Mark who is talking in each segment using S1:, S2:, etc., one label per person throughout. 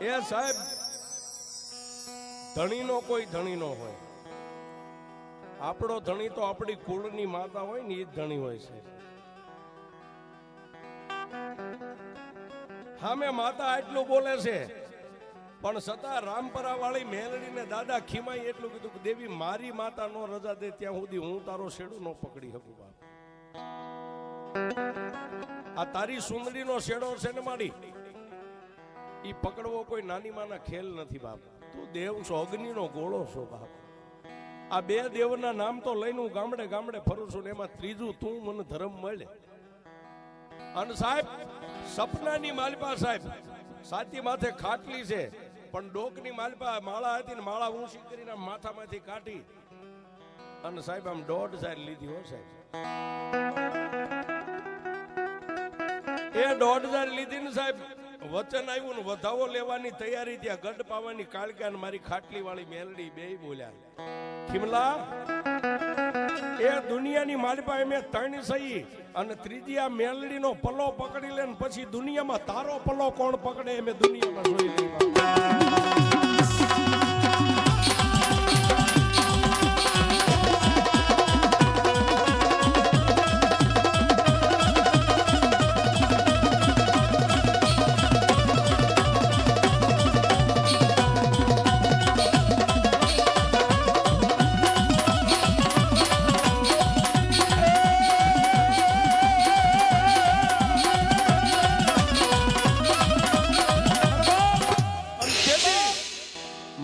S1: એ સાહેબ ધણીનો કોઈ ધણી નો હોય, આપણો ધણી તો આપણી કુળની માતા હોય ને એ જ ધણી હોય છે. હા મેં માતા આટલું બોલે છે પણ છતાં રામપરા વાળી મેલડીને દાદા ખીમાઈ એટલું કીધું કે દેવી મારી માતા નો રજા દે ત્યાં સુધી હું તારો શેડો ન પકડી શકું બાપ. આ તારી સુંદરી નો શેડો છે ને મારી, ઈ પકડવો કોઈ નાની માના ખેલ નથી બાપ. તું દેવ છો, અગ્નિ નો ગોળો છો બાપ. આ બે દેવના નામ તો લઈને હું ગામડે ગામડે ફરું છું ને એમાં ત્રીજું તું મને ધર્મ મળે. અને સાહેબ સપનાની માલપા સાહેબ સાચી માથે ખાટલી છે પણ ડોકની માલપા માળા હતી ને માળા ઊંચી કરીને માથામાંથી કાઢી અને સાહેબ આમ 1.5 લીધી હો સાહેબ. એ 1.5 લીધી ને સાહેબ વચન આવ્યું ને વધાવો લેવાની તૈયારી ત્યાં ગઢ પાવાની કાળકા ને મારી ખાટલી વાળી મેલડી બે બોલ્યા ખીમલા એ દુનિયાની માલપા મેં 3 સહી અને ત્રીજી આ મેલડી નો પલ્લો પકડી લે ને પછી દુનિયામાં તારો પલ્લો કોણ પકડે એ મેં દુનિયામાં જોઈ લઈ.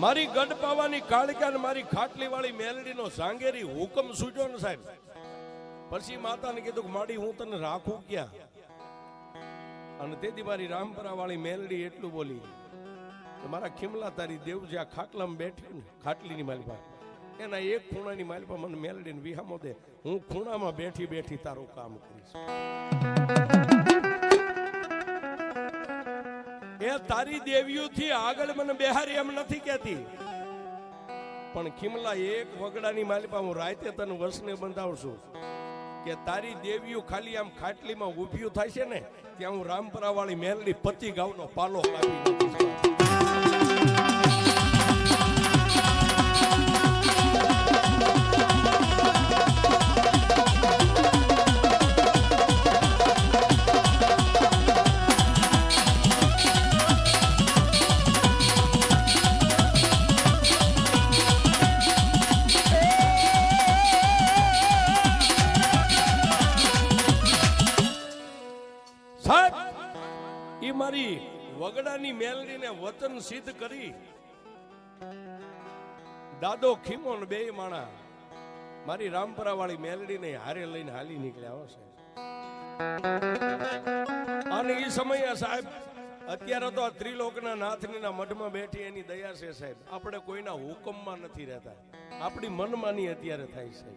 S1: મારી ગઢ પાવાની કાળકા ને મારી ખાટલી વાળી મેલડી નો સાંગેરી હુકમ સૂજો ને સાહેબ. પછી માતાને કીધું કે માડી હું તને રાખું ક્યાં. અને તેથી મારી રામપરા વાળી મેલડી એટલું બોલી કે મારા ખીમલા તારી દેવ જ્યાં ખાટલામાં બેઠી ને ખાટલીની માલપા એના એક ખૂણાની માલપા મને મેલડીને વિહામો દે, હું ખૂણામાં બેઠી બેઠી તારું કામ કરીશ. એ તારી દેવીઓથી આગળ મને બેહારી એમ નથી કહેતી પણ ખીમલા એક વગડાની માલિપા હું રાતે તને વસને બંધાવશું કે તારી દેવીઓ ખાલી આમ ખાટલીમાં ઊભી થાય છે ને ત્યાં હું રામપરા વાળી મેલડી 25 ગાઉનો પાલો કાપી નાખીશ. મારી વગડાની મેલડીને વચન સિદ્ધ કરી દાદો ખીમો ને બે માણા મારી રામપરા વાળી મેલડીને હારે લઈને હાલી નીકળ્યા હશે. અને એ સમયે સાહેબ અત્યારે તો આ ત્રિલોકના નાથનીના મઢમાં બેઠી એની દયા છે સાહેબ. આપણે કોઈના હુકમમાં નથી રહેતા, આપણી મનમાની અત્યારે થાય છે.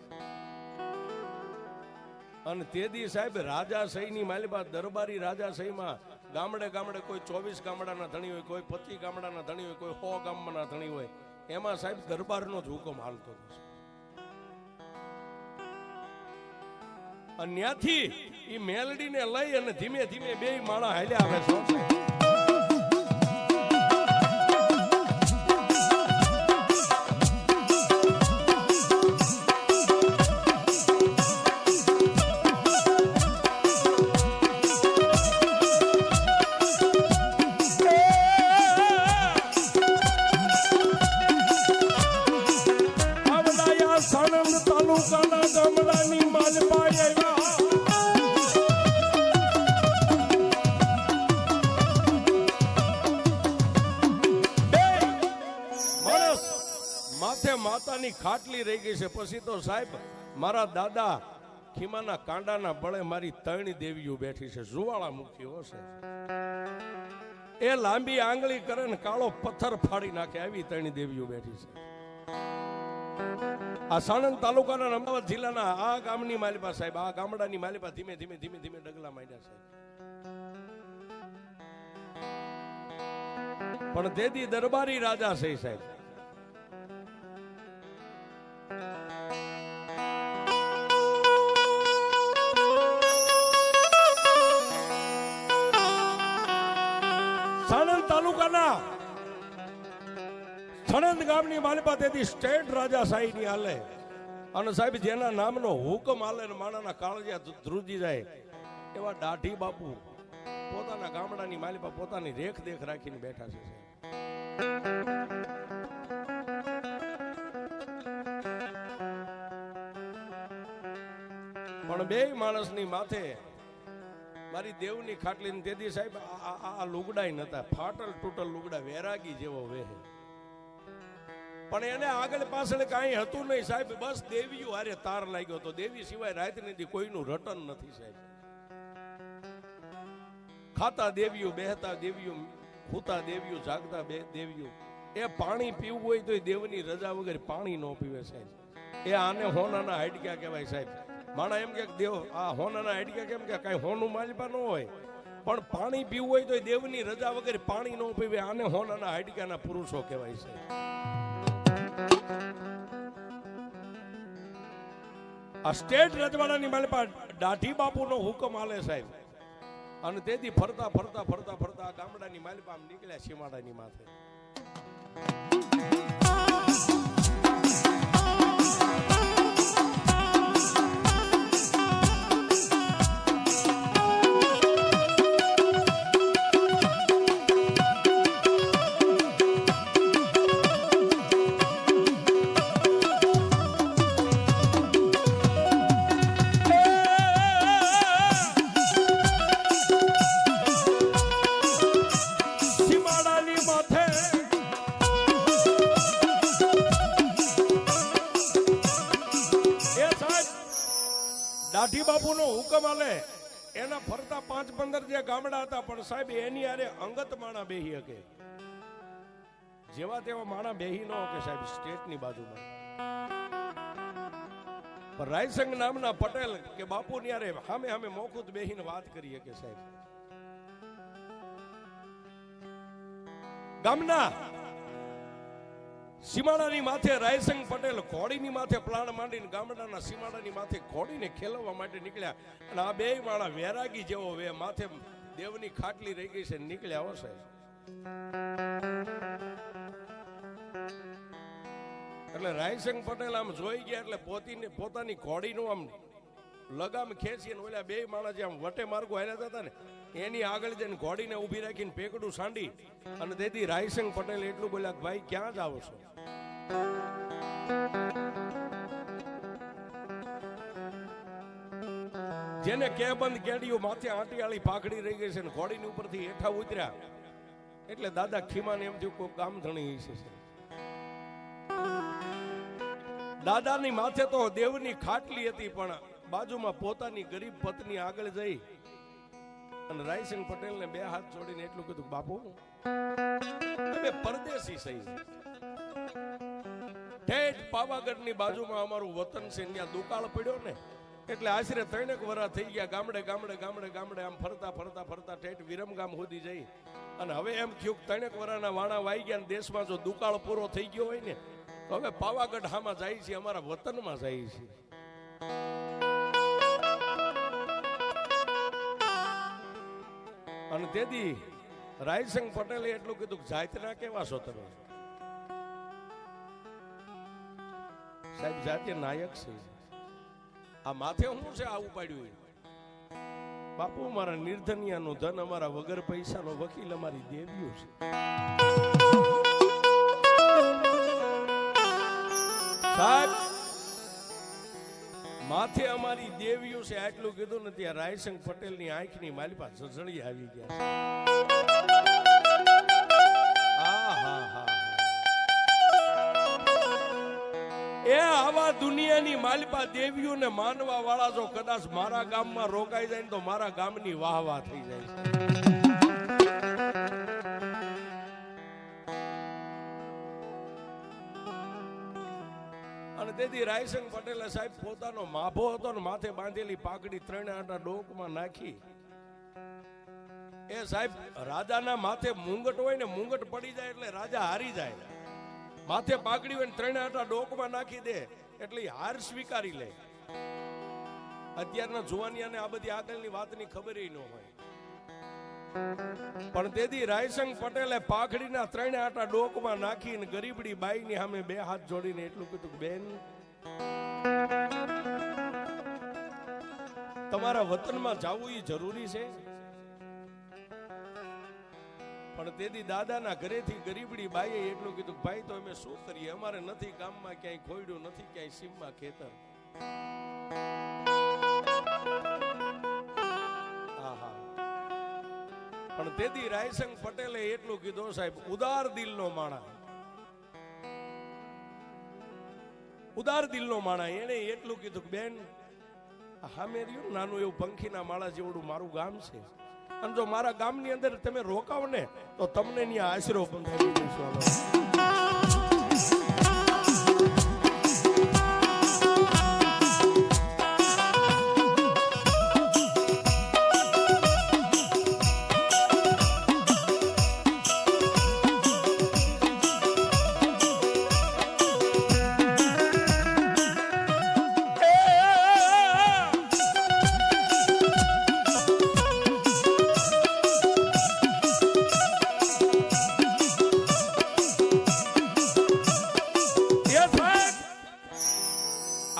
S1: અને તેદી સાહેબ રાજાશાહીની માલિપા દરબારી રાજાશાહીમાં ગામડે ગામડે કોઈ 24 ગામડાના ધણી હોય, કોઈ 25 ગામડાના ધણી હોય, કોઈ 100 ગામના ધણી હોય. એમાં સાહેબ દરબારનો જ હુકમ હાલતો હતો. અને ત્યાંથી એ મેલડીને લઈ અને ધીમે ધીમે બે માળા હાલ્યા આવે છે. માતાની ખાટલી રહી ગઈ છે. પછી તો સાહેબ મારા દાદા ખીમાના કાંડાના બળે મારી 3 દેવીઓ બેઠી છે. જુવાળા મુખી હશે, એ લાંબી આંગળી કરે ને કાળો પથ્થર ફાડી નાખે આવી 3 દેવીઓ બેઠી છે. આ સાણંદ તાલુકાના અમદાવાદ જિલ્લાના આ ગામની માલિપા સાહેબ, આ ગામડાની માલિપા ધીમે ધીમે ધીમે ધીમે ડગલા માંડ્યા સાહેબ. પણ તેદી દરબારી રાજા છે સાહેબ. સાણંદ તાલુકાના સણંદ ગામની માલિપા તેથી સ્ટેટ રાજાશાહી ની હાલે અને સાહેબ જેના નામનો હુકમ હાલે ને માણાના કાળજિયા ધ્રુજી જાય એવા દાઢી બાપુ પોતાના ગામડાની માલિપા પોતાની રેખ દેખ રાખીને બેઠા છે. પણ બે માણસની માથે મારી દેવની ખાટલી તેથી સાહેબ આ લુગડાય નતા, ફાટલ તૂટલ લુગડા, વેરાગી જેવો વેહ. પણ એને આગળ પાછળ કાંઈ હતું નહીં સાહેબ, બસ દેવીઓ હારે તાર લાગ્યો તો. દેવી સિવાય રાત નથી કોઈનું રટન નથી સાહેબ. ખાતા દેવીઓ, બેહતા દેવીઓ, હુતા દેવીઓ, જાગતા દેવીઓ. એ પાણી પીવું હોય તો દેવની રજા વગર પાણી ન પીવે સાહેબ. એ આને હોનાના હાડક્યા કહેવાય સાહેબ. માણા એમ કે દેવ આ હોનાના હાડક્યા કેમ કે કાંઈ હોનું માલિપા ન હોય, પણ પાણી પીવું હોય તો દેવની રજા વગર પાણી ન પીવે. આને હોનાના હાડક્યાના પુરુષો કહેવાય છે. આ સ્ટેટ રજવાડાની માલિપા દાઢી બાપુનો હુકમ હાલે સાહેબ. અને તેથી ફરતા ફરતા ફરતા ફરતા ગામડાની માલિપા નીકળ્યા સીમાડાની માથે. દાઢી બાપુનો હુકમ આલે એના ફરતા 5-15 જે ગામડા હતા, પણ સાહેબ એની આરે અંગત માણા બેહી શકે. જેવા તેવા માણા બેહી ન શકે સાહેબ સ્ટેટની બાજુમાં. પણ રાયસંગ નામના પટેલ કે બાપુની આરે સામે સામે મોખુત બેહીને વાત કરી શકે સાહેબ. ગામના સીમાડાની માથે રાયસંગ પટેલ ઘોડીની માથે પ્લાન માંડીને ગામડાના સીમાડાની માથે ઘોડીને ખેલવા માટે નીકળ્યા. અને આ બે માણા વેરાગી જેવો વે માથે દેવની ખાટલી રહી ગઈ છે નીકળ્યા હશે. એટલે રાયસંગ પટેલ આમ જોઈ ગયા એટલે પોતાની ઘોડીનું આમ લગામ ખેંચીને ઓલા બે માણા જે આમ વટે માર્ગો હાલ્યા હતા ને એની આગળ જઈને ઘોડીને ઊભી રાખીને પેકડું સાંડી અને તેથી રાયસંગ પટેલ એટલું બોલ્યા ભાઈ ક્યાં જાવ છો? જેને કે બંધ કેડીઓ માથે આંટીયાળી પાઘડી રહી ગઈ છે ને ઘોડીની ઉપરથી હેઠા ઉતર્યા એટલે દાદા ખીમાને એમ થયું કોઈ કામ ધણી છે. દાદાની માથે તો દેવની ખાટલી હતી, પણ બાજુમાં પોતાની ગરીબ પત્ની આગળ જઈ અને રાયસંગ પટેલ ને બે હાથ જોડીને એટલું કીધું, બાપુ અમે પરદેશી સહી, ઠેઠ પાવાગઢની બાજુમાં અમારું વતન છે, ત્યાં દુકાળ પડ્યો ને એટલે આશરે 3 વર્ષ થઈ ગયા. ગામડે ગામડે ગામડે ગામડે આમ ફરતા ફરતા ફરતા ઠેઠ વિરમગામ સુધી જઈ અને હવે એમ થયું 3 વર્ષના વાણા વાઈ ગયા ને દેશમાં જો દુકાળ પૂરો થઈ ગયો હોય ને તો હવે પાવાગઢ હામાં જાય છે, અમારા વતનમાં જાય છે. અને તેથી રાયસંગ પટેલે એટલું કીધું, જાતના કેવા છો તમે? સાહેબ જાતે નાયક છે. આ માથે શું છે આવું પાડ્યું? બાપુ મારા નિર્ધનિયાનું ધન, અમારા વગર પૈસાનો વકીલ અમારી દેવીઓ છે. સાહેબ માથે અમારી દેવીઓ છે આટલું કીધું ને ત્યાં રાયસંગ પટેલની આંખની માલિપા ઝળઝળી આવી ગયા. એ આવા દુનિયાની માલિપા દેવીઓને માનવા વાળા જો કદાચ મારા ગામમાં રોકાઈ જાય ને તો મારા ગામની વાહ થઈ જાય છે. અને તેથી રાયસંગ પટેલે સાહેબ પોતાનો માભો હતો ને માથે બાંધેલી પાઘડી 3 આંટા ડોકમાં નાખી. એ સાહેબ રાજાના માથે મુંગટ હોય ને, મુંગટ પડી જાય એટલે રાજા હારી જાય. માથે પાઘડી હોય ને 3 આંટા ડોકમાં નાખી દે એટલે હાર સ્વીકારી લે. અત્યારના જુવાનિયાને આ બધી આગળની વાતની ખબર ન હોય. પણ તેથી રાયસંગ પટેલે પાખડીના 3 આટા ડોકમાં નાખીને ગરીબડી બાઈની સામે 2 હાથ જોડીને એટલું કીધું કે બેન, તમારા વતનમાં જવું એ જરૂરી છે. પણ તેથી દાદાના ઘરેથી ગરીબડી બાઈએ એટલું કીધું, ભાઈ તો અમે શું કરીએ, અમારે નથી ગામમાં ક્યાંય ખોયડું, નથી ક્યાંય સીમમાં ખેતર. પણ તેથી રાયસંગ પટેલે એટલું કીધું, સાહેબ ઉદાર દિલનો માણા, ઉદાર દિલનો માણા, એને એટલું કીધું કે બેન, હામે રહ્યું નાનું એવું પંખીના માળા જેવડું મારું ગામ છે, અને જો મારા ગામની અંદર તમે રોકાવ ને તો તમને ત્યાં આશરો બંધાવી દઈશું.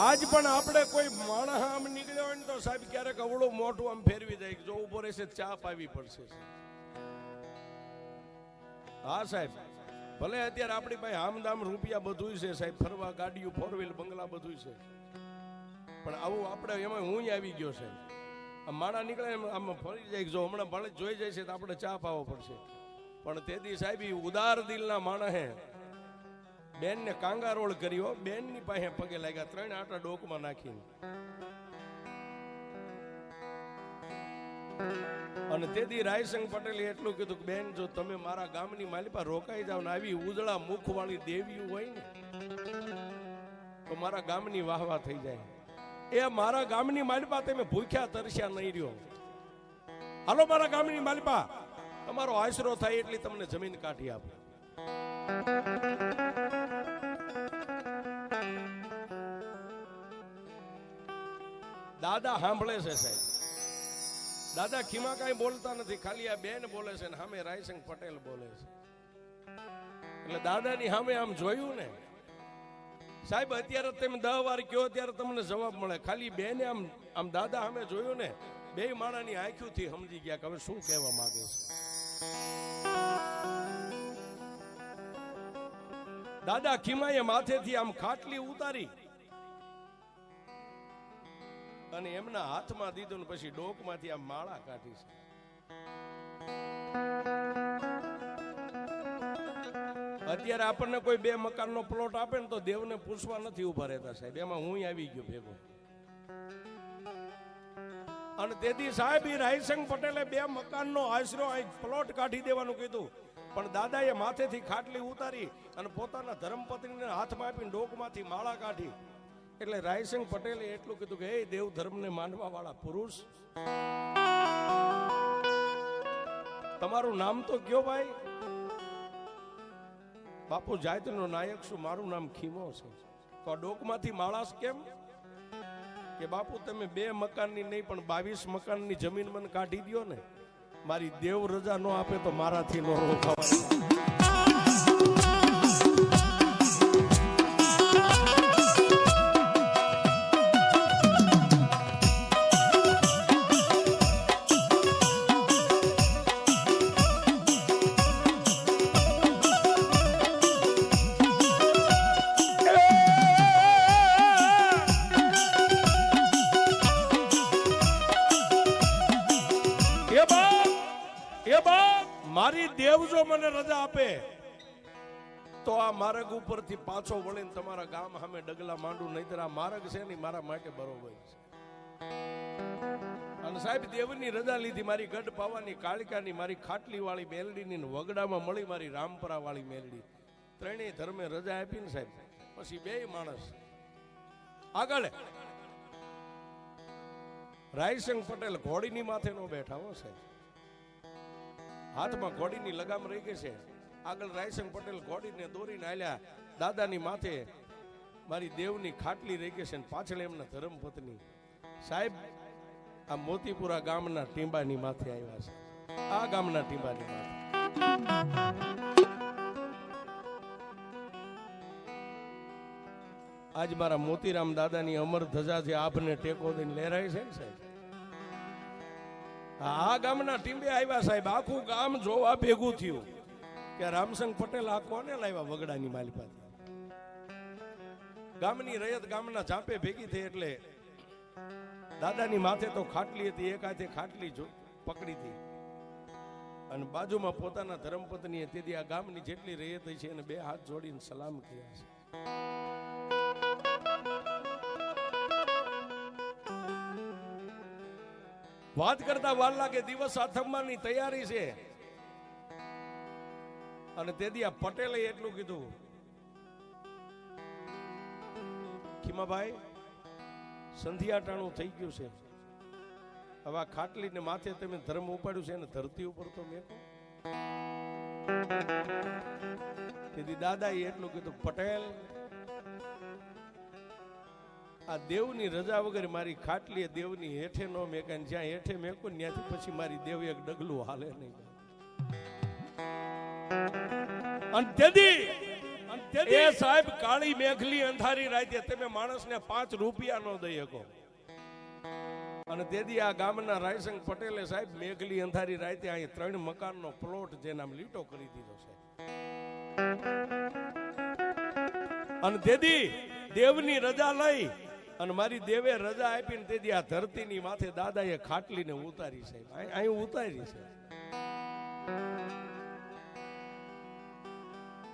S1: આજ પણ આપણે કોઈ માણસ આમ નીકળ્યો હોય ને તો સાહેબ ક્યારેક અવળું મોટું આમ ફેરવી જાય, જો ઉભો રહેશે ચા પાવી પડશે. હા સાહેબ, ભલે અત્યારે આપણી પાસે આમદામ રૂપિયા બધું છે સાહેબ, ફરવા ગાડીઓ, 4 વ્હીલ, બંગલા બધું છે, પણ આવું આપણે એમાં હું આવી ગયો છે. આમ માણા નીકળે આમ ફરી જાય, જો હમણાં ભલે જોઈ જાય છે તો આપણે ચા પાવો પડશે. પણ તેથી સાહેબ ઉદાર દિલના માણસે બેન ને કાંગારોળ કર્યો, બેન ની પાસે પગે લાગ્યા, 3 આટા ડોકમાં નાખીને. અને તેથી રાયસંગ પટેલે એટલું કીધું કે બેન, જો તમે મારા ગામની માલિપા રોકાઈ જાવ ને આવી ઉજળા મુખ વાળી દેવી હોય ને તો મારા ગામની વાહવા થઈ જાય. એ મારા ગામની માલિપા તમે ભૂખ્યા તરસ્યા નહીં રહ્યો. હાલો મારા ગામની માલિપા, તમારો આશરો થાય એટલી તમને જમીન કાઢી આપો. દાદા સાંભળે છે સાહેબ, દાદા ખીમા કઈ બોલતા નથી, ખાલી આ બેન બોલે છે ને સામે રાયસંગ પટેલ બોલે છે. એટલે દાદાની સામે આમ જોયું ને સાહેબ, અત્યારે તમે 10 વાર કયો ત્યારે તમને જવાબ મળે. ખાલી બેને આમ દાદા સામે જોયું ને, 2 માણાની આંખોથી સમજી ગયા કે હવે શું કહેવા માંગે છે. દાદા ખીમાએ માથેથી આમ ખાટલી ઉતારી અને એમના હાથમાં દીધું ને પછી ડોકમાંથી આ માળા કાઢી છે. અત્યારે આપણને કોઈ 2 મકાનનો પ્લોટ આપે ને તો દેવને પૂછવા નથી ઉભા રહેતા સાહેબ, એમાં હું આવી ગયો ભેગો. અને તેથી સાહેબ રાયસંગ પટેલે 2 મકાનનો આશરો પ્લોટ કાઢી દેવાનું કીધું, પણ દાદાએ માથેથી ખાટલી ઉતારી અને પોતાના ધર્મપત્નીને હાથમાં આપીને ડોકમાંથી માળા કાઢી. એટલે રાયસંગ પટેલે એટલું કીધું કે હે દેવ ધર્મને માનવા વાળા પુરુષ, તમારું નામ તો કયો ભાઈ? બાપુ જાતનો નાયક છું, મારું નામ ખીમો છે. તો આ ડોકમાંથી માળાસ કેમ? કે બાપુ તમે 2 મકાનની નહીં પણ 22 મકાનની જમીન મને કાઢી દો ને, મારી દેવ રજા ન આપે તો મારાથી ન રોકાવાય. મારી દેવ જો મને રજા આપે તો આ માર્ગ ઉપરથી પાછો વળીને તમારા ગામ સામે ડગલા માંડું, નહીતર આ માર્ગ છે ને મારા માટે બરોબર છે. અને સાહેબ દેવની રજા લીધી, મારી ગઢ પાવાની, કાળિકાની, મારી ખાટલી વાળી મેલડીની, વગડામાં મળી મારી રામપરા વાળી મેલડી, 3 ધર્મે રજા આપીને સાહેબ પછી 2 માણસ આગળ. રાયસંગ પટેલ ઘોડીની માથે નો બેઠા હો સાહેબ, હાથમાં ઘોડીની લગામ રહી ગઈ છે. આગળ રાયસંગ પટેલ ઘોડીને દોરીને આલ્યા, દાદાની માથે મારી દેવની ખાટલી રહી ગઈ છે, પાછળ એમના ધર્મપત્ની સાહેબ આ મોતીપુરા ગામના ટીંબાની માથે આવ્યા છે. આ ગામના ટીંબાની વાત. આજ મારા મોતીરામ દાદાની અમર ધજા જે આપને ટેકો દઈને લહેરાય છે ને સાહેબ, આ ગામના ટીંબે આવ્યા સાહેબ. આખું ગામ જોવા ભેગું થયું કે રામસંગ પટેલ આ કોને લાવ્યા વગડાની માલપાથી. ગામની રયત ગામના ચાપે ભેગી થઈ એટલે દાદાની માથે તો ખાટલી હતી, એક હાથે ખાટલી પકડી હતી અને બાજુમાં પોતાના ધર્મપત્નીએ તેથી આ ગામની જેટલી રયત છે એને બે હાથ જોડીને સલામ કર્યા છે. વાત કરતા વાર લાગે, દિવસ આથમવાની તૈયારી છે અને તેથી આ પટેલે એટલું કીધું, ખીમાભાઈ સંધ્યાટાણું થઈ ગયું છે, હવે આ ખાટલીને માથે તમે ધર્મ ઉપાડ્યું છે અને ધરતી ઉપર તો મેકો. તેથી દાદાએ એટલું કીધું, પટેલ આ દેવની રજા વગર મારી ખાટલી દેવની હેઠે નો મેકાય, જ્યાં હેઠે મેકું ત્યાંથી પછી મારી દેવ એક ડગલું હાલે નહીં. અને તેથી એ સાહેબ કાળી મેઘલી અંધારી રાતે તમે માણસને 5 રૂપિયા નો દઈ શકો. અને તેથી આ ગામના રાયસંગ પટેલે સાહેબ મેઘલી અંધારી રાતે અહીં 3 મકાનનો પ્લોટ જેના લીટો કરી દીધો છે. અને તેથી દેવની રજા લઈ અને મારી દેવે રજા આપીને તેથી આ ધરતીની માથે દાદાએ ખાટલીને ઉતારી છે, અહીં ઉતારી છે.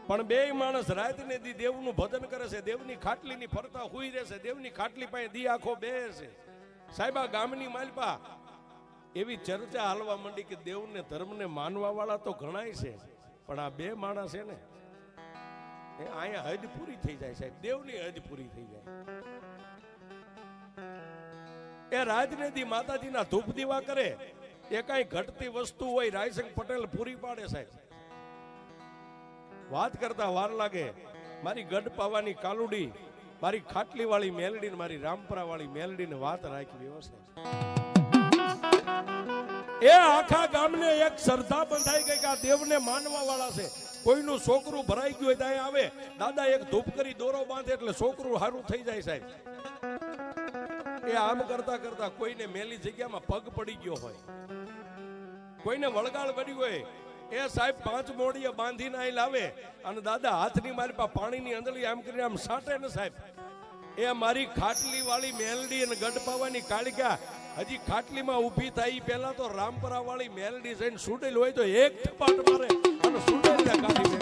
S1: પણ બે માણસ રાત ને દી દેવનું ભજન કરે છે, દેવની ખાટલીની ફરતા હુઈ રહેશે, દેવની ખાટલી પાસે દી આખો બેસે. સાહેબ આ ગામની માલપા એવી ચર્ચા હાલવા માંડી કે દેવને ધર્મને માનવા વાળા તો ઘણાય છે, પણ આ બે માણસ છે ને અહીંયા હદ પૂરી થઈ જાય સાહેબ, દેવની હદ પૂરી થઈ જાય. એ રાજને દી માતાજીના ધૂપ દીવા કરે, એ કઈ ઘટતી વસ્તુ હોય રાયસંગ પટેલ પૂરી પાડે સાહેબ. વાત કરતા વાર લાગે, મારી ગઢ પાવાની કાલુડી, મારી ખાટલી વાળી મેલડી, મારી રામપરા વાળી મેલડી ને વાત રાખી વ્યવસ્થા. એ આખા ગામને એક શ્રદ્ધા બંધાઈ ગઈ કે આ દેવને માનવા વાળા છે. કોઈનું છોકરું ભરાઈ ગયું હોય ત્યાં આવે, દાદા એક ધૂપ કરી દોરો બાંધે એટલે છોકરું સારું થઈ જાય સાહેબ. એ આમ કરતા કરતા કોઈને મેલી જગ્યામાં પગ પડી ગયો હોય, કોઈને વળગાળ પડી હોય, એ સાહેબ 5 મોડીએ બાંધીને અહીં લાવે અને દાદા હાથની મારી પાસે પાણીની અંદરલી આમ કરીને આમ સાટે ને સાહેબ. એ મારી ખાટલી વાળી મેલડી અને ગઢ પાવાની કાળિકા હજી ખાટલીમાં ઊભી થાય પહેલા તો રામપરા વાળી મેલડી જઈને સુડેલ હોય તો એક થપાટ મારે અને સુડેલ કાઢી દે.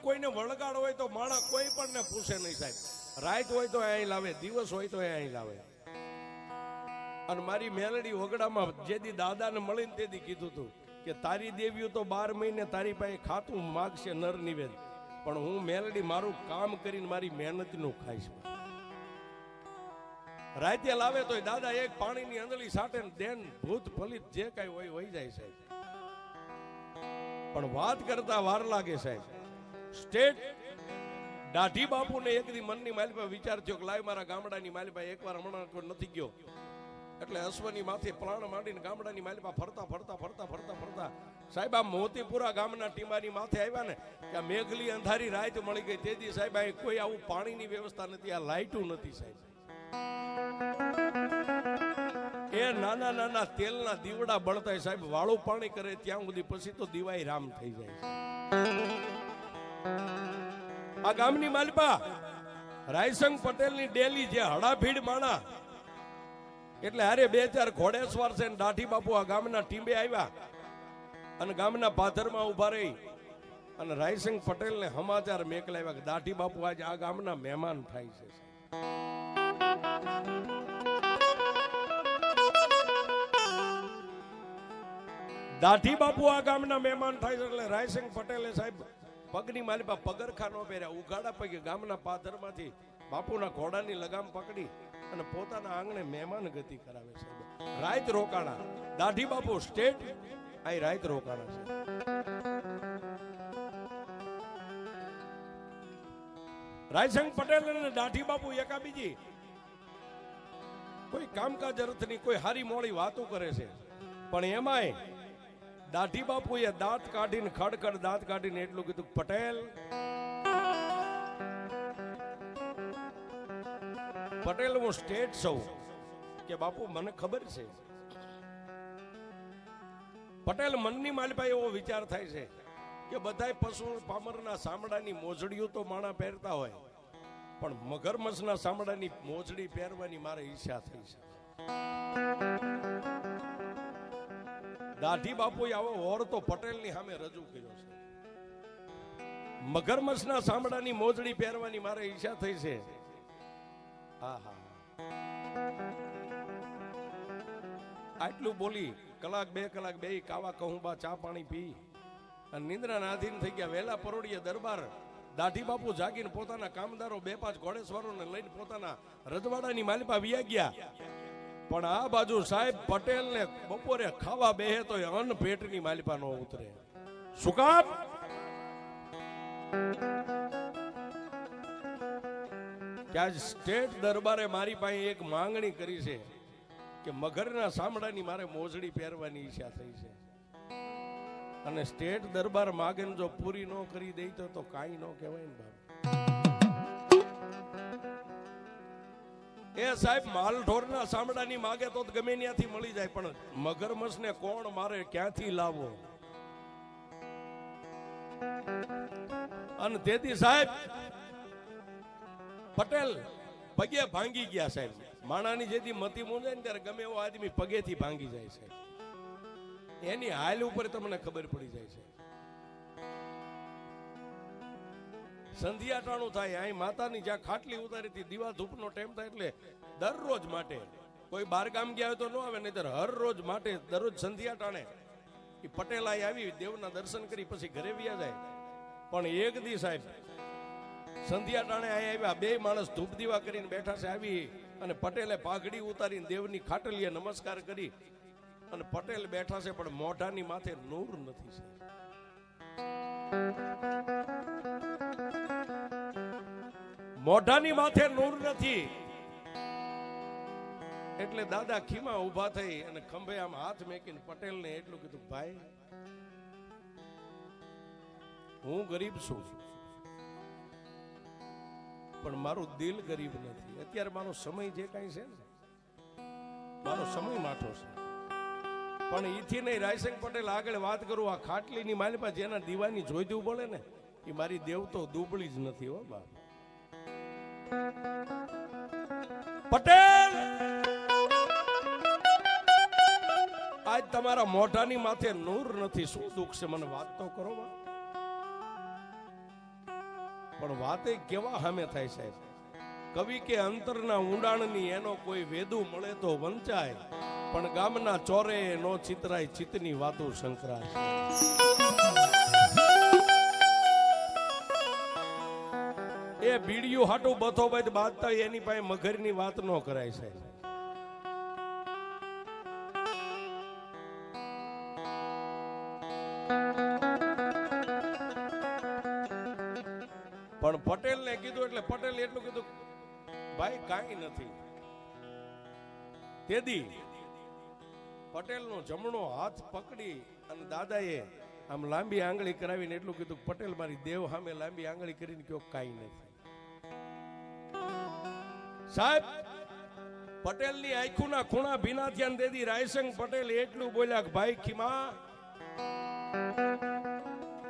S1: કોઈને વળગાડ હોય તો માણા કોઈ પણ ને પૂછે નહીં સાહેબ. રાત હોય તો અહીં લાવે, દિવસ હોય તો અહીં લાવે. અને મારી મેલડી વગડામાં જેદી દાદાને મળીને તેથી કીધું હતું કે તારી દેવીઓ તો 12 મહિને તારી પાસે ખાતું માગશે નર નિવેદ, પણ હું મેલડી મારું કામ કરીને મારી મહેનતનું ખાઈશ. રાતે લાવે તો દાદા એક પાણીની અંદરલી સાટે દેન ભૂત ફલિત જે કઈ હોય વહી જાય સાહેબ. પણ વાત કરતા વાર લાગે સાહેબ. સ્ટેટ દાઢી બાપુને એક દી મનની માલિપા વિચાર થયો કે લાય મારા ગામડાની માલિપા એકવાર હમણાં નથી ગયો એટલે અશ્વની માથે પ્રાણ માંડીને ગામડાની માલિપા ફરતા ફરતા ફરતા ફરતા ફરતા સાહેબ આ મોતીપુરા ગામના ટીમાની માથે આવ્યા ને કે આ મેઘલી અંધારી રાત મળી ગઈ. તેથી સાહેબ અહીં કોઈ આવું પાણીની વ્યવસ્થા નથી, આ લાઇટું નથી સાહેબ. એ નાના નાના તેલના દીવડા બળતા સાહેબ, વાળું પાણી કરે ત્યાં સુધી પછી તો દિવાઈ રામ થઈ જાય. આ ગામની માલપા રાયસંગ પટેલની ડેલી જે હડાભીડ માણા એટલે હારે 2-4 ઘોડેસવાર છે દાઢી બાપુ આ ગામના ટીંબે આવ્યા અને ગામના પાથરમાં ઉભા રહી અને રાયસંગ પટેલને સમાચાર મેકલાવ્યા કે દાઢી બાપુ આજે આ ગામના મહેમાન થાય છે. દાઢી બાપુ આ ગામના મહેમાન થાય છે એટલે રાયસિંહ પટેલે સાહેબ પગની માલિપા પગરખા ન પહેર્યા, ઉઘાડા પગે ગામના પાદરમાંથી બાપુના ઘોડાની લગામ પકડી અને પોતાના આંગણે મહેમાન ગતિ કરાવે છે. રાત રોકાણા દાઢી બાપુ સ્ટેટ આ રાત રોકાણા છે. રાયસિંહ પટેલ અને દાઢી બાપુ એકાબીજી કોઈ કામકાજ અર્થની કોઈ હારી મોડી વાતો કરે છે, પણ એમાંય દાઢી બાપુએ દાંત કાઢીને ખડખડ દાંત કાઢીને એટલું કીધું, પટેલ પટેલ હું સ્ટેટ છું કે બાપુ મને ખબર છે. પટેલ મનની માલિપા એવો વિચાર થાય છે કે બધાય પશુ પામરના સામડાની મોજડીઓ તો માણા પહેરતા હોય, પણ મગરમચ્છના સામડાની મોજડી પહેરવાની મારે ઈચ્છા થઈ છે. દાઢી બાપુએ આવો ઓર તો પટેલની સામે રજૂ કર્યો છે. મગરમચ્છના સામડાની મોજડી પહેરવાની મારે ઈચ્છા થઈ છે. આટલું બોલી કલાક બે કાવા કહુંબા ચા પાણી પી અને નિંદ્રાના આધીન થઈ ગયા. વહેલા પરોડીએ દરબાર દાઢી બાપુ જાગીને પોતાના કામદારો 2-5 ઘોડેસવારોને લઈને પોતાના રજવાડાની માલિપા વિયા ગયા. પણ આ બાજુ સાહેબ પટેલને બપોરે ખાવા બેહે તો અન્ન પેટની માલિપા ન ઉતરે. શું કામ? કે આજ સ્ટેટ દરબારે મારી પાસે એક માંગણી કરી છે કે મગરના સામડાની મારે મોજડી પહેરવાની ઈચ્છા થઈ છે, અને સ્ટેટ દરબાર માગે જો પૂરી ન કરી દે તો કાંઈ ન કહેવાય ને બાપ. એ સાહેબ માલઢોરના સામડાની માગે તો ગમે ત્યાંથી મળી જાય, પણ મગરમચ્છને કોણ મારે, ક્યાંથી લાવો? અને તેથી સાહેબ પટેલ પગે ભાંગી ગયા. સાહેબ માણાની જેથી મતી મૂંઝાય ને ત્યારે ગમે એવો આદમી પગેથી ભાંગી જાય છે. એની હાલ ઉપર તમને ખબર પડી જાય છે. સંધ્યાટાણું થાય, અહીં માતાની જ્યાં ખાટલી ઉતારી હતી દીવા ધૂપનો ટાઈમ થાય એટલે દરરોજ માટે કોઈ બાર ગામ ગયા હોય તો ન આવે, નહીતર હર રોજ માટે દરરોજ સંધ્યાટાણે એ પટેલ અહીં આવી દેવના દર્શન કરી પછી ઘરે વ્યા જાય. પણ એક દી સાહેબ સંધ્યાટાણે અહીં આવ્યા, 2 માણસ ધૂપ દીવા કરીને બેઠા છે. આવી અને પટેલે પાઘડી ઉતારીને દેવની ખાટલીએ નમસ્કાર કરી અને પટેલ બેઠા છે, પણ મોઢાની માથે નૂર નથી છે. મોઢાની માથે નૂર નથી એટલે દાદા ખીમા ઉભા થઈ અને ખંભે આમ હાથ મેકીને પટેલને એટલું કીધું, ભાઈ હું ગરીબ છું પણ મારું દિલ ગરીબ નથી. અત્યારે મારો સમય જે કાંઈ છે ને મારો સમય માઠો છે, પણ ઈથી નહીં. રાયસિંહ પટેલ આગળ વાત કરું, આ ખાટલીની માલિપા જેના દીવાની જોઈ દેવું પડે ને એ મારી દેવ તો દુબળી જ નથી હો બાપ. પટેલ આજ તમારા મોઢાની માથે નૂર નથી, શું દુઃખ છે? મને વાત તો કરો બા. પણ વાતે કેવા સામે થાય સાહેબ? કવિ કે અંતરના ઊંડાણની એનો કોઈ વેદુ મળે તો વંચાય, પણ ગામના ચોરે નો ચિતરાય ચિતની વાતો શંકરાય. એ બીડીયું હાટું બથો બધ બાંધતા એની પાસે મગરની વાત ન કરાય સાહેબ. પણ પટેલ ને કીધું એટલે પટેલ એટલું કીધું, ભાઈ કાંઈ નથી. તેદી પટેલ નો જમણો હાથ પકડી અને દાદાએ આમ લાંબી આંગળી કરાવીને એટલું કીધું, પટેલ મારી દેવ સામે લાંબી આંગળી કરીને કયો કાંઈ નથી. સાહેબ પટેલની આંખોના ખૂણા ભીના થયા. દેદી રાયસિંહ પટેલ એટલું બોલ્યા કે ભાઈ ખીમા,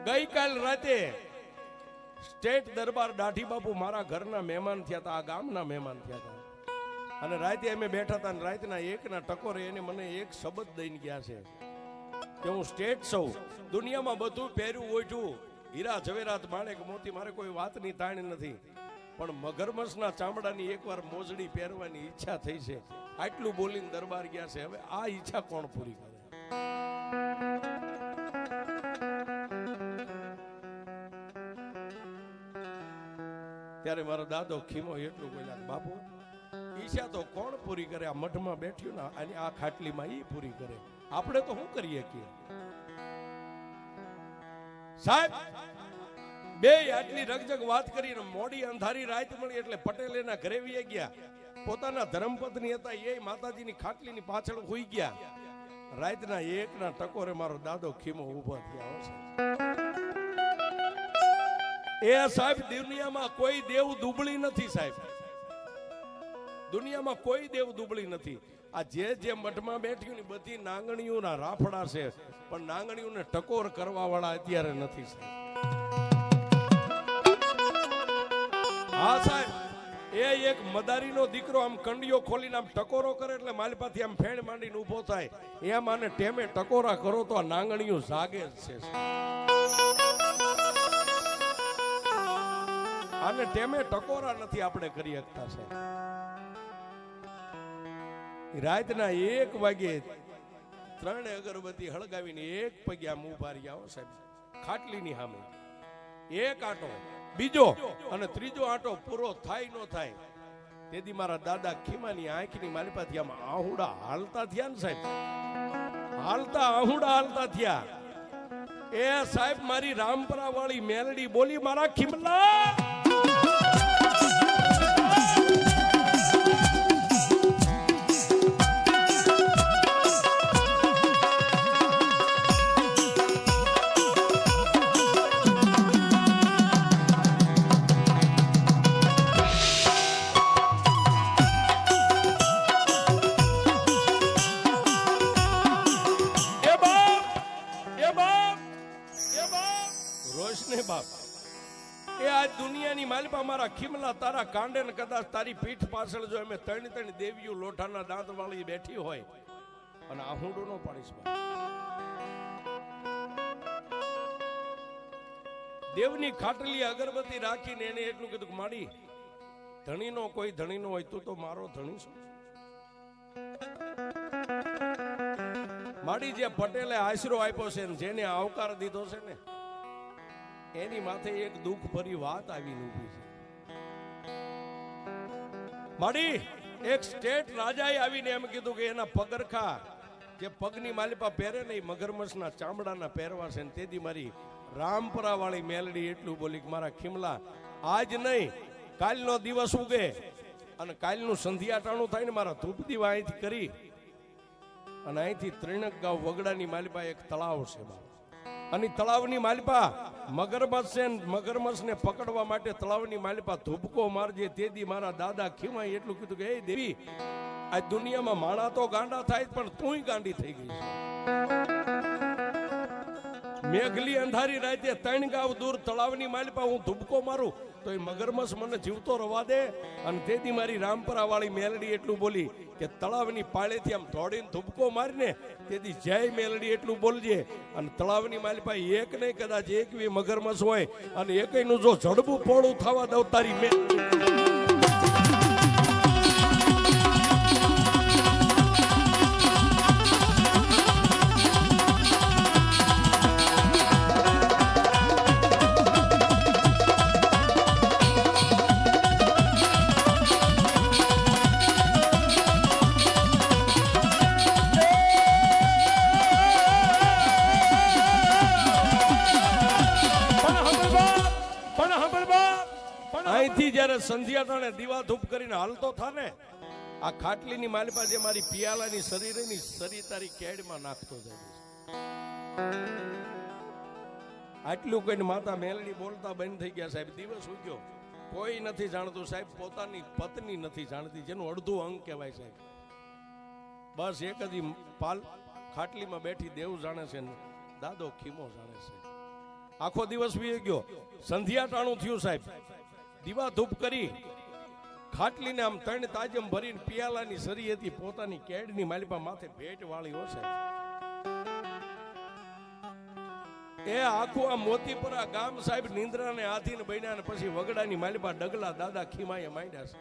S1: ગઈકાલ રાતે સ્ટેટ દરબાર દાઢી બાપુ મારા ઘરના મહેમાન થયા હતા, આ ગામના મહેમાન થયા હતા, અને રાતે અમે બેઠા હતા અને રાતના 1ના ટકોરે એને મને એક શબ્દ દઈને ગયા છે કે હું સ્ટેટ છું, દુનિયામાં બધું પહેર્યું ઓઢ્યું, હીરા ઝવેરાત માણેક મોતી, મારે કોઈ વાતની તાણ નથી, પણ મગરમચ્છના ચામડાની એકવાર મોજડી પહેરવાની ઈચ્છા થઈ છે. આટલું બોલીને દરબાર ગયા છે. હવે આ ઈચ્છા કોણ પૂરી કરે? ત્યારે મારો દાદો ખીમો એટલું બોલ્યા, બાપુ ઈચ્છા તો કોણ પૂરી કરે? આ મઠમાં બેઠ્યું ને અને આ ખાટલીમાં ઈ પૂરી કરે, આપણે તો શું કરીએ કે? સાહેબ બે આટલી રગજગ વાત કરીને મોડી અંધારી રાત મળી એટલે પટેલ એના ઘરે વી ગયા. પોતાના ધર્મપત્ની હતા એ માતાજીની ખાટલીની પાછળ હોઈ ગયા. રાતના એકના ટકોરે મારો દાદો ખીમો ઉભો થયા છે. એ સાહેબ દુનિયામાં કોઈ દેવ દુબળી નથી સાહેબ, દુનિયામાં કોઈ દેવ દુબળી નથી. આ જે મઠમાં બેઠ્યું ને બધી નાંગણીઓના રાફડા છે, પણ નાંગણીઓને ટકોર કરવા વાળા અત્યારે નથી સાહેબ. હા સાહેબ એ એક મદારીનો દીકરો આમ કંડિયો ખોલીને આમ ટકોરો કરે એટલે માલપાથી આમ ફેણ માંડીને ઊભો થાય. એમ આને ટેમે ટકોરા કરો તો આ નાંગણીઓ જાગે જ છે. આને ટેમે ટકોરા નથી આપણે કરી શકતા છે. રાતના 1 વાગે 3 અગરબત્તી હળગાવીને 1 પગ્યા ઊભા રહ્યા સાહેબ ખાટલીની સામે. એક આટો, બીજો અને ત્રીજો આટો પૂરો થાય ન થાય તેથી મારા દાદા ખીમાની આંખની માલિપાથી આમ આહુડા હાલતા થયા ને સાહેબ, હાલતા આહુડા હાલતા થયા. એ સાહેબ મારી રામપરા વાળી મેલડી બોલી, મારા ખીમલા દુનિયાની માલિપા મારા ખીમલા તારા કાંડે ને કદાચ તારી પીઠ પાછળ જો અમે 3 દેવીઓ લોઠાના દાંત વાળી બેઠી હોય અને આહુડું નો પાડીશ. દેવની ખાટલી અગરબત્તી રાખીને એને એટલું કીધું કે માડી ધણીનો કોઈ ધણીનો હોય તું તો મારો ધણી છું. માડી જે પટેલે આશરો આપ્યો છે ને જેને આવકાર દીધો છે ને એની માથે એક દુઃખ ભરી વાત આવીને ઊભી છે. માડી એક સ્ટેટ રાજાએ આવીને એમ કીધું કે એના પગરખા જે પગની માલિપા પહેરે ને મગરમચ્છના ચામડાના પહેરવા છે ને તેથી મારી રામપરા વાળી મેલડી એટલું બોલી કે મારા ખીમલા આજ નહીં કાલનો દિવસ ઉગે અને કાલનું સંધ્યાટાણું થાય ને મારા ધૂપ દીવા અહીંથી કરી અને અહીંથી 3 ગાંવ વગડાની માલિપા એક તળાવ છે અને તળાવની માલિપા મગરમચ્છ છે, મગરમચ્છને પકડવા માટે તળાવની માલિપા ધૂપકો મારજે. તેથી મારા દાદા ખીમાએ એટલું કીધું કે એ દેવી આ દુનિયામાં માણા તો ગાંડા થાય પણ તુંય ગાંડી થઈ ગઈ છે. મેઘલી અંધારી રાતે 3 ગાંવ દૂર તળાવની માલિપા હું ધૂપકો મારું તો એ મગરમચ્છ મને જીવતો રવા દે. અને તેથી મારી રામપરા વાળી મેલડી એટલું બોલી કે તળાવની પાળેથી આમ દોડીને ધૂપકો મારીને તેથી જય મેલડી એટલું બોલજે. અને તળાવની માલિપા એક નહીં કદાચ 1 મગરમચ્છ હોય અને એકયનું જો જડબું પોળું થવા દઉં તારી મેલડી. સંધ્યાટાણે દીવા ધૂપ કરીને હાલતો થાને આ ખાટલીની માલિપા જે મારી પિયાલાની શરીરની શરીર તારી કેડમાં નાખતો જાય. આટલું કહીને માતા મેલડી બોલતા બંધ થઈ ગયા સાહેબ. દિવસ ઉગ્યો, કોઈ નથી જાણતું સાહેબ, પોતાની પત્ની નથી જાણતી જેનું અડધું અંગ કહેવાય સાહેબ. બસ એક જ પાલ ખાટલીમાં બેઠી દેવ જાણે છે ને દાદો ખીમો જાણે છે. આખો દિવસ વી ગયો, સંધ્યાટાણું થયું સાહેબ. દીવા ધૂપ કરી ખાટલીને આમ 3 તાજમ ભરીને પિયાલાની સરી હતી પોતાની કેડની માલિપા માથે ભેટ વાળી હશે. એ આખું આ મોતીપુરા ગામ સાહેબ નિંદ્રાને આધીન બન્યા ને પછી વગડાની માલિપા ડગલા દાદા ખીમાએ માંડ્યા છે.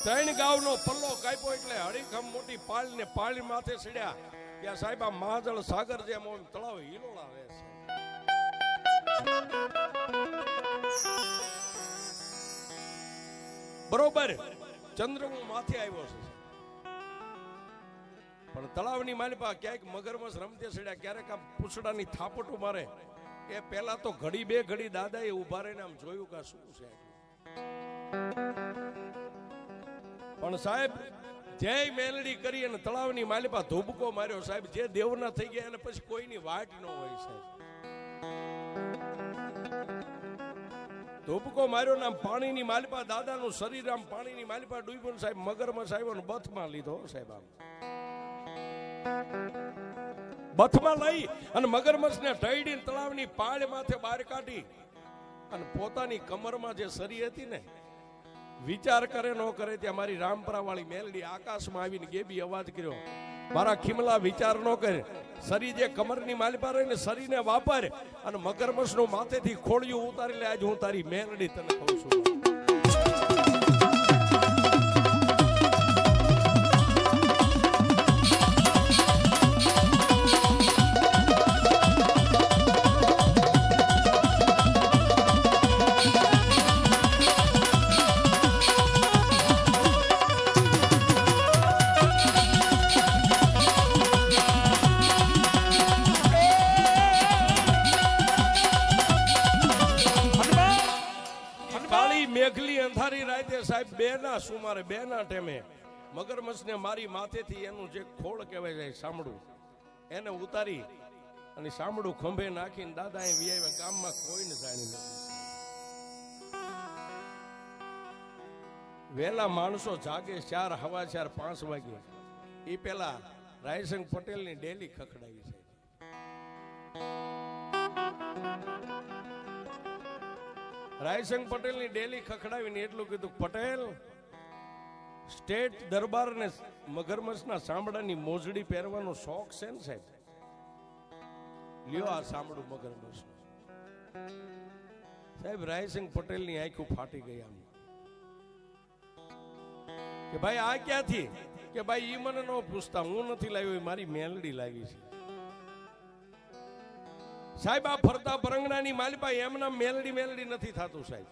S1: 3 ગાંવનો પલ્લો કાપ્યો એટલે હળીખમ મોટી પાળ ને પાળી માથે ચડ્યા. ત્યાં સાહેબ આ મહાજળ સાગર જેમ તળાવ હિલોળા રહે છે. બરોબર ચંદ્ર હું માથે આવ્યો છે, પણ તળાવની માલિપા ક્યાંક મગરમચ્છ રમતે સડ્યા, ક્યારેક આમ પૂછડાની થાપટું મારે. એ પેલા તો ઘડી બે ઘડી દાદાએ ઉભા રહીને આમ જોયું કે શું છે. પણ સાહેબ જય મેલડી કરી અને તળાવની માલિપા ધોબકો માર્યો. સાહેબ જે દેવના થઈ ગયા અને પછી કોઈની વાટ ન હોય સાહેબ. ધોબકો માર્યો ને આમ પાણીની માલિપા દાદાનું શરીર આમ પાણીની માલિપા ડૂબ્યું. સાહેબ મગરમચ્છ આવ્યો ને બથમાં લીધો સાહેબ. આમ બથમાં લઈ અને મગરમચ્છને ઢળીને તળાવની પાળ માથે બહાર કાઢી અને પોતાની કમરમાં જે સરી હતી ને, વિચાર કરે ન કરે ત્યાં મારી રામપરા વાળી મેલડી આકાશમાં આવીને ગેબી અવાજ કર્યો, મારા ખીમલા વિચાર ન કરે, સરી જે કમરની માલિપા રહી ને સરીને વાપર અને મગરમચ્છનું માથેથી ખોળિયું ઉતારી લે. આજ હું તારી મેલડી તને કહું છું. મેઘલી અંધારી રાતે સાહેબ બેના સુમારે બેના ટેમે મગરમચ્છને મારી માથેથી એનું જે ખોળ કહેવાય જાય સાંભળું એને ઉતારી અને સાંભળું ખંભે નાખીને દાદા એ વિયાવ્યા. ગામમાં કોઈને જાણી નથી. વેલા માણસો જાગે 4 હવા 4 5 વાગે. એ પેલા રાયસંગ પટેલની ડેલી ખખડાવી છે. રાયસંગ પટેલની ડેલી ખખડાવીને એટલું કીધું, પટેલ સ્ટેટ દરબારને મગરમચ્છના સાંભળાની મોજડી પહેરવાનો શોખ છે ને સાહેબ, લ્યો આ સાંભળું મગરમચ્છ. સાહેબ રાયસંગ પટેલની આંખો ફાટી ગઈ આમ કે ભાઈ આ ક્યાંથી? કે ભાઈ ઈ મને ન પૂછતા, હું નથી લાવ્યો, મારી મેલડી લાવી છે. સાહેબ આ ફરતા પરંગણાની માલિપા એમના મેલડી મેલડી નથી થતું સાહેબ.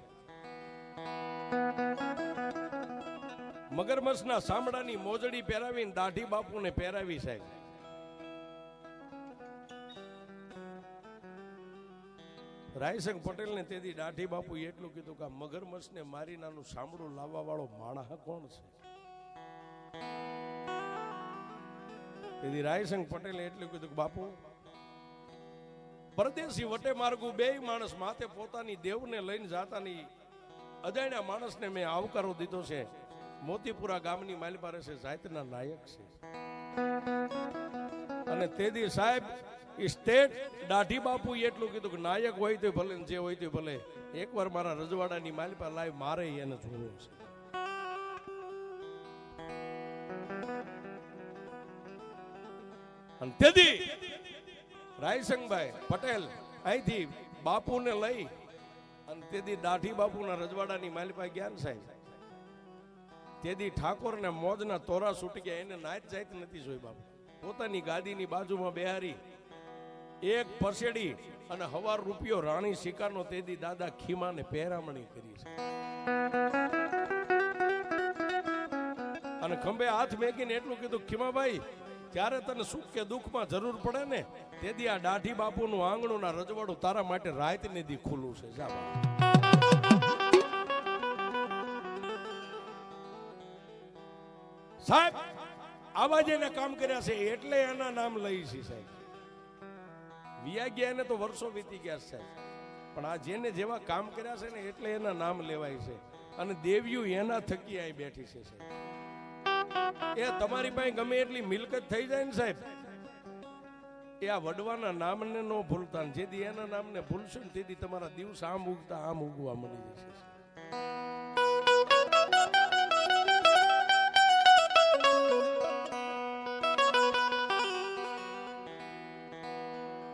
S1: મગરમચ્છના સાંભળાની મોજડી પહેરાવીને દાઢી બાપુને પહેરાવી સાહેબ. રાયસંગ પટેલને તેથી દાઢી બાપુ એટલું કીધું કે મગરમચ્છને મારી નાનું સાંભળું લાવવા વાળો માણસ કોણ છે? તેથી રાયસંગ પટેલે એટલું કીધું કે બાપુ પરદેશી વટે માર્ગુ બે માણસ માથે પોતાની દેવને લઈને જાતાની અજાણ્યા માણસને મેં આવકારો દીધો છે. મોતીપુરા ગામની માલિપા રહેશે, જાતના નાયક છે. અને તેથી સાહેબ સ્ટેટ દાઢી બાપુ એટલું કીધું કે નાયક હોય તો ભલે, જે હોય તો ભલે, એકવાર મારા રજવાડાની માલિપા લાવી મારે એને જોવું છે. અને તેથી રાયસંગભાઈ પટેલ અહીંથી બાપુને લઈ અને તેથી દાઢી બાપુના રજવાડાની માલિપા ગયા સાહેબ. તેથી ઠાકોરને મોજના તોરા છૂટી ગયા. એને નાચ જાત નથી જોઈ બાપુ. પોતાની ગાદીની બાજુમાં બેહારી એક પસેડી અને હવાર રૂપિયો રાણી શિકારનો તેથી દાદા ખીમાને પહેરામણી કરી છે. અને ખંભે હાથ મેકીને એટલું કીધું, ખીમાભાઈ ત્યારે તને સુખ કે દુઃખમાં જરૂર પડે ને તેથી આ દાઢી બાપુનું આંગણું ના રજવાડું તારા માટે રાત ને દી ખુલ્લું છે. સાહેબ આવા જેને કામ કર્યા છે એટલે એના નામ લઈ છે સાહેબ. વિયા ગયા એને તો વર્ષો વીતી ગયા સાહેબ, પણ આ જેને જેવા કામ કર્યા છે ને એટલે એના નામ લેવાય છે. અને દેવ્યું એના થકી આવી બેઠી છે સાહેબ. એ તમારી પાસે ગમે એટલી મિલકત થઈ જાય ને સાહેબ, એ આ વડવાના નામને ન ભૂલતા. જેથી એના નામને ભૂલશો ને તેથી તમારા દિવસ આમ ઉગતા આમ ઉગવા મળી જશે.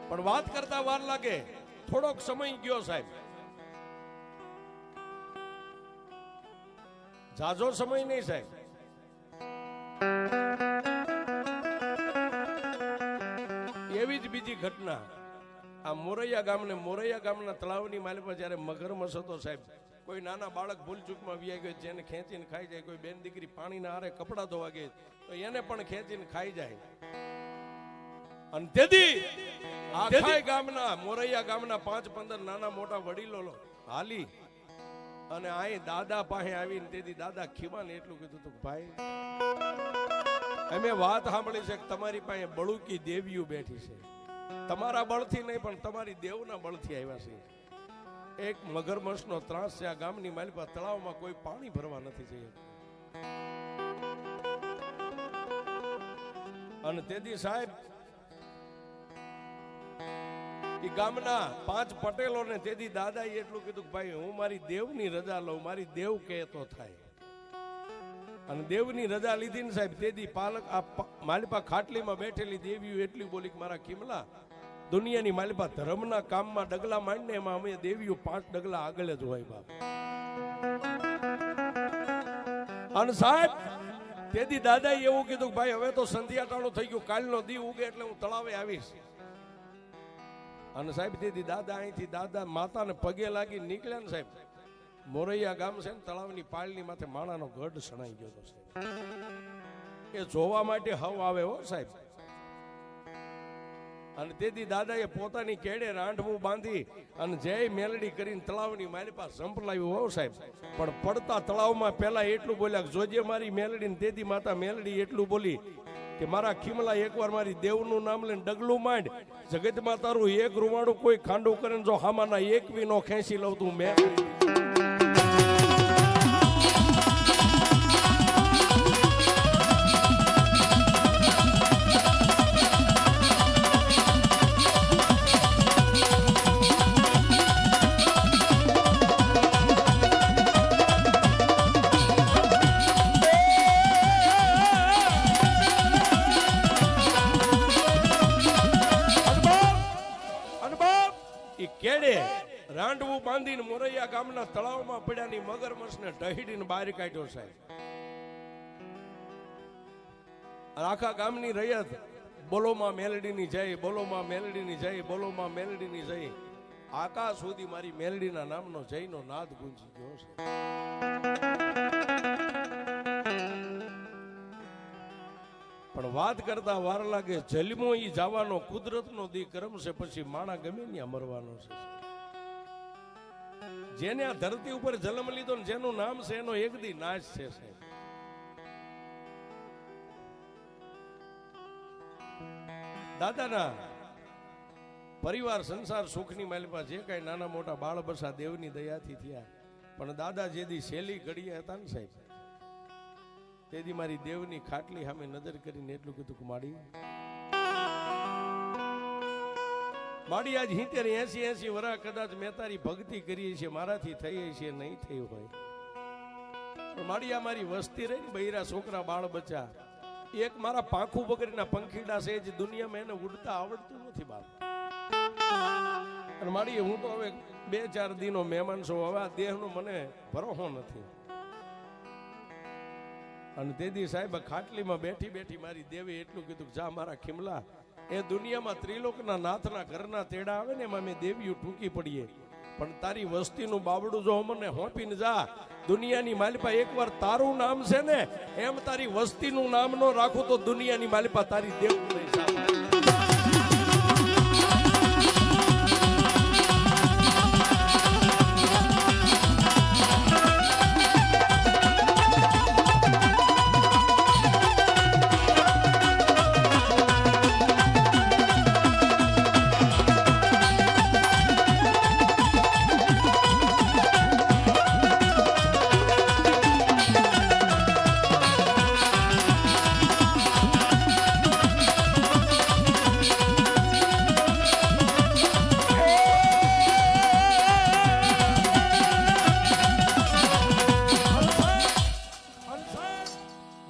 S1: પણ વાત કરતા વાર લાગે, થોડોક સમય ગયો સાહેબ, જાજો સમય નહીં સાહેબ. એવી જ બીજી ઘટના આ મોરૈયા ગામના તળાવની માલિપા જ્યારે મગરમચ્છ હતો સાહેબ, કોઈ નાના બાળક ભૂલ ચૂકમાં વ્યાઈ ગયો જેને ખેંચીને ખાઈ જાય, કોઈ બેન દીકરી પાણીના આરે કપડા ધોવા ગઈ તો એને પણ ખેંચીને ખાઈ જાય. અને તેથી આખા ગામના મોરૈયા ગામના 5-15 નાના મોટા વડીલો હાલી અને અહીં દાદા પાસે આવીને તેથી દાદા ખીમાને એટલું કીધું હતું, ભાઈ અમે વાત સાંભળી છે કે તમારી પાસે બળુકી દેવીઓ બેઠી છે, તમારા બળથી નહીં પણ તમારી દેવના બળથી આવ્યા છે. એક મગરમચ્છનો ત્રાસ છે આ ગામની માલિપા, તળાવમાં કોઈ પાણી ભરવા નથી જઈ. અને તેથી સાહેબ એ ગામના 5 પટેલોને તેથી દાદાએ એટલું કીધું કે ભાઈ હું મારી દેવની રજા લઉં, મારી દેવ કહેતો થાય. અને દેવની રજા લીધી ને સાહેબ, તેથી પાલક આ માલિપા ખાટલીમાં બેઠેલી દેવીઓ એટલી બોલી કે મારા કિમલા, દુનિયાની માલિપા ધર્મના કામમાં ડગલા માંડીને એમાં અમે દેવીઓ 5 ડગલા આગળ જ હોય બાપ. અને સાહેબ તેથી દાદાએ એવું કીધું કે ભાઈ હવે તો સંધ્યાટાણું થઈ ગયું, કાલનો દી ઉગે એટલે હું તળાવે આવીશ. અને સાહેબ તેથી દાદા અહીંથી દાદા માતાને પગે લાગી નીકળ્યા ને સાહેબ, મોરૈયા ગામ છે ને તળાવની પાળની માથે માણાનો ગઢ સણાઈ ગયો હતો સાહેબ. એ જોવા માટે હવ આવે હો સાહેબ. અને તેથી દાદાએ પોતાની કેડે રાંઢવું બાંધી અને જય મેલડી કરીને તળાવની મારી પાસે સંભળાવ્યું હો સાહેબ. પણ પડતા તળાવમાં પેલા એટલું બોલ્યા કે જોજે મારી મેલડી. તેથી માતા મેલડી એટલું બોલી કે મારા ખીમલા એકવાર મારી દેવનું નામ લઈને ડગલું માંડ, જગતમાં તારું એક રૂવાડું કોઈ ખાંડું કરે જો હામાના એક વી નો ખેંચી લઉં તું મેલડી. રાંડવું બાંધીને મોરૈયા ગામના તળાવમાં પડ્યાની મગરમચ્છને ઢહીડીને બહાર કાઢ્યો સાહેબ. આખા ગામની રૈયત બોલોમાં મેલડીની જય, બોલોમાં મેલડીની જય, બોલોમાં મેલડીની જય. આકાશ સુધી મારી મેલડીના નામનો જયનો નાદ ગુંજી ગયો છે. પણ વાત કરતા વાર લાગે, જલમો ઈ જવાનો કુદરતનો દી કર્મ છે, પછી માણા ગમે ત્યાં મરવાનો છે. જેને આ ધરતી ઉપર જન્મ લીધો ને જેનું નામ છે એનો એક દી નાશ છે સાહેબ. દાદાના પરિવાર સંસાર સુખની માલિપા જે કઈ નાના મોટા બાળ બસા દેવની દયાથી થયા. પણ દાદા જે દી શેલી ઘડીએ હતા ને સાહેબ, તેથી મારી દેવની ખાટલી સામે નજર કરીને એટલું કીધું કે માડી આજ 70-80 વર્ષ કદાચ મેં તારી ભક્તિ કરી છે, મારાથી થઈ છે નહીં થઈ હોય, પણ માડી આ મારી વસ્તી રહી ને બૈરા છોકરા બાળ બચ્ચા, એક મારા પાંખું બકરીના પંખીડા છે જે દુનિયામાં એને ઉડતા આવડતું નથી બાપ. અને માડી હું તો હવે 2-4 દિનો મહેમાન છું, હવે આ દેહનો મને ભરોસો નથી. અને તેથી સાહેબ ખાટલીમાં બેઠી બેઠી મારી દેવે એટલું કીધું કે જા મારા ખીમલા, એ દુનિયામાં ત્રિલોકના નાથના ઘરના તેડા આવે ને એમાં અમે દેવીઓ ટૂંકી પડીએ, પણ તારી વસ્તીનું બાબડું જો મને હોંપીને જા, દુનિયાની માલિપા એકવાર તારું નામ છે ને એમ તારી વસ્તીનું નામ નો રાખું તો દુનિયાની માલિપા તારી દેવ નહીં સાહેબ.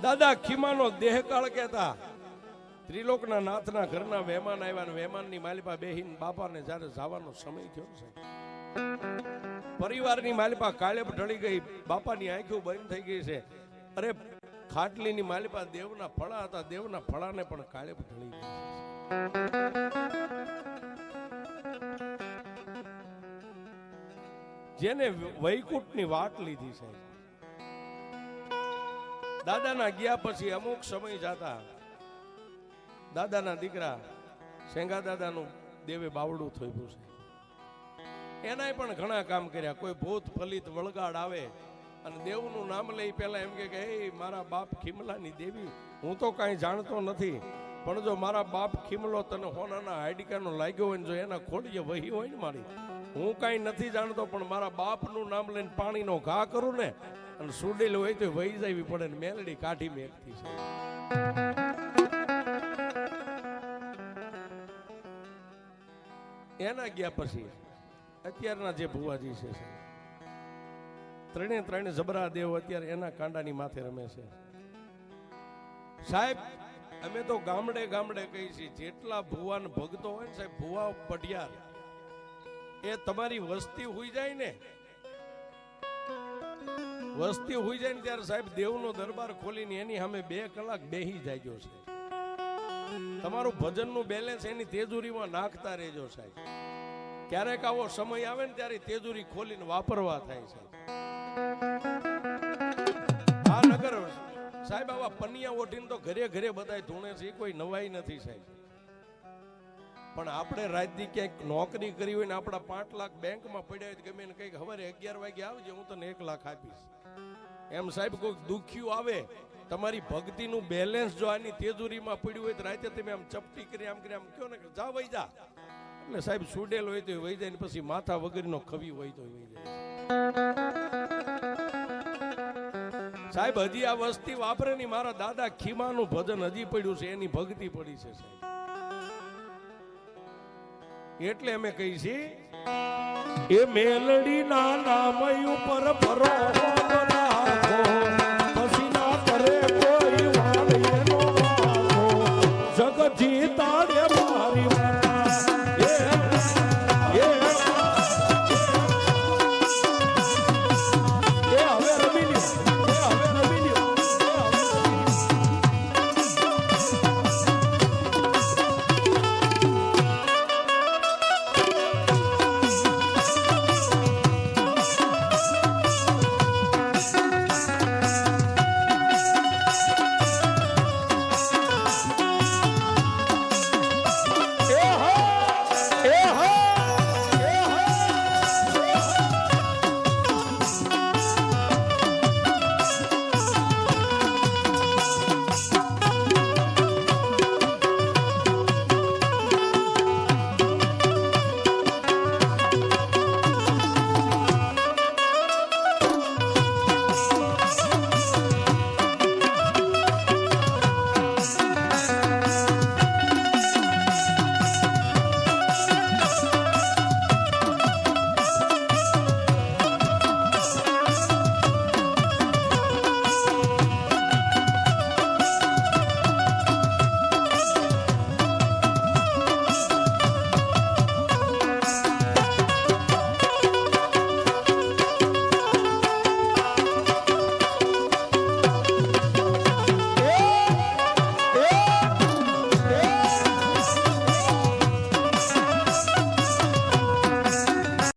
S1: દાદા ખીમાનો દેહકાળ કહેતા, ત્રિલોકના નાથના ઘરના મહેમાન આવ્યા ને મહેમાનની માલિપા બેહીને બાપાને જ્યારે જવાનો સમય થયો છે, પરિવારની માલિપા કાળેપ ઢળી ગઈ, બાપાની આંખો બંધ થઈ ગઈ છે. અરે ખાટલીની માલિપા દેવના ફળા હતા, દેવના ફળાને પણ કાળેપ ઢળી ગઈ છે. જેને વૈકુંઠની વાટ લીધી છે. દાદાના ગયા પછી અમુક સમય જતા દાદાના દીકરા સેંગા દાદાનું દેવે બાવડું થયું છે. એનાય પણ ઘણા કામ કર્યા. કોઈ ભૂત ફલિત વળગાડ આવે અને દેવનું નામ લઈ પેલા એમ કે હે મારા બાપ ખીમલાની દેવી, હું તો કાંઈ જાણતો નથી, પણ જો મારા બાપ ખીમલો તને હોનાના હાડકાનો લાગ્યો હોય ને જો એના ખોડીએ વહી હોય ને મારી, હું કાંઈ નથી જાણતો પણ મારા બાપનું નામ લઈને પાણીનો ઘા કરું ને અને સુડેલું હોય તો વહી જવી પડે ને મેલડી કાઢી મેકતી છે. એના ગયા પછી અત્યારના જે ભુવાજી છે ત્રણે જબરા દેવ અત્યારે એના કાંડાની માથે રમે છે. સાહેબ અમે તો ગામડે ગામડે કહી છીએ જેટલા ભુવાન ભક્તો હોય ને સાહેબ, ભુવા પઢિયાર એ તમારી વસ્તી હુઈ જાય ને, વસ્તી હુઈ જાય ને ત્યારે સાહેબ દેવનો દરબાર ખોલીને એની સામે 2 કલાક બેહી જાયજો છે. તમારું ભજનનું બેલેન્સ એની તેજુરીમાં નાખતા રહેજો સાહેબ. ક્યારેક આવો સમય આવે ને ત્યારે તેજુરી ખોલીને વાપરવા થાય છે. આ નગર સાહેબ આવા પનિયા ઓઢીને તો ઘરે ઘરે બધાય ધૂણે છે, કોઈ નવાઈ નથી સાહેબ. પણ આપણે રાજની ક્યાંક નોકરી કરી હોય ને આપણા 5 લાખ બેંકમાં પડ્યા હોય ગમે ને કંઈક સવારે 11 વાગે આવજે હું તને 1 લાખ આપીશ એમ સાહેબ કોઈક દુખ્યું આવે, તમારી ભક્તિનું બેલેન્સ જો આની તેજુરીમાં પડ્યું હોય તો રાતે તમે આમ ચપટી કરી આમ કહો ને જા વહી જા, એટલે સાહેબ સુડેલ હોય તો વહી જાય ને પછી માથા વગરનો ખવી હોય તો વહી જાય સાહેબ. હજી આ વસ્તી વાપરે ની મારા દાદા ખીમાનું ભજન હજી પડ્યું છે, એની ભક્તિ પડી છે સાહેબ. એટલે અમે કહી છીએ એ મેલડી ના નામ ઉપર ભરો